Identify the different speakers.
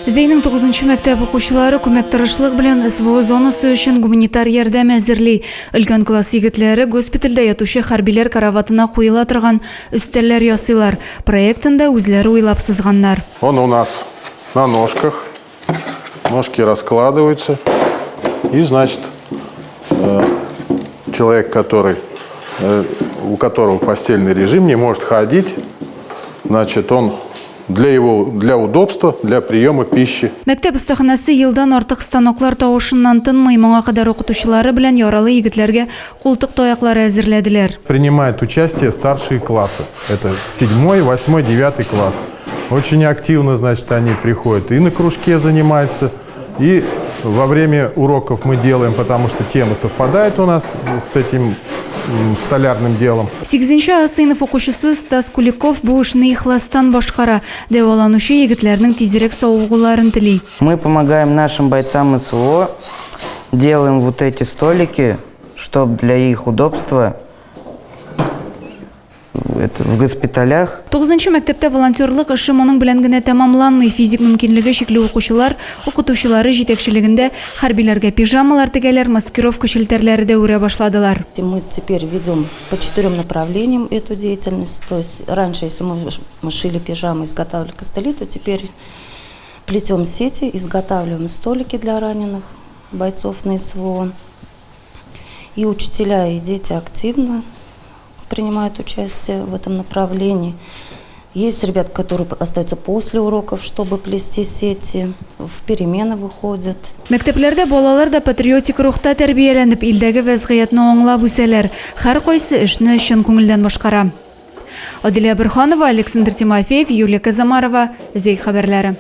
Speaker 1: Зейнің 9-нчы мәктәп укучылары күмәк тырышлык белән СВО зонасы өчен гуманитар ярдәм әзерли. Өлкән класс егетләре госпитальдә ятучы хәрбиләр караватына куела торган өстәлләр ясыйлар. Проектында үзләре уйлап сызганнар.
Speaker 2: Он у нас на ножках. Ножки раскладываются. И, значит, человек, у которого постельный режим, не может ходить, значит, он для удобства, для приема пищи.
Speaker 1: Мәктәп остаханасы елдан артык станоклар тавышыннан тынмый моңа кадәр укытучылары белән яралы егетләргә култык таяклары әзерләделәр.
Speaker 2: Принимают участие старшие классы. Это 7, 8, 9 класс. Очень активно, значит, они приходят и на кружке занимаются, и во время уроков мы делаем, потому что темы совпадают у нас с этим столярным делом.
Speaker 1: 8-нчы сыйныф укучысы Стас Куликов бу эшне ихластан башкара. Дәваланучы егетләрнең тизрәк савыгуларын тели.
Speaker 3: Мы помогаем нашим бойцам СВО, делаем вот эти столики, чтобы для их удобства в госпиталях.
Speaker 1: 9-нчы мәктәптә волонтерлык эше моның белән генә тәмамланмый. Физик мөмкинлеге чикле укучылар, укытучылары җитәкчелегендә хәрбиләргә пижамалар тегәләр, маскировка челтәрләре дә үрә башладылар.
Speaker 4: Мы теперь ведем по 4 направлениям эту деятельность. То есть раньше, если мы шили пижамы, изготавливали костыли, то теперь плетем сети, изготавливаем столики для раненых бойцов на СВО. И учителя, и дети активно принимают участие в этом направлении. Есть ребята, которые остаются после уроков, чтобы плести сети, в перемены выходят.
Speaker 1: Мәктәпләрдә балалар да патриотик рухта тәрбияләнеп, илдәге вазгыятны аңлап үсәләр. Һәр кайсы эшне чын күңелдән башкара. Адилә Бирханова, Александр Тимофеев, Юлия Казамарова, Зей хәбәрләре.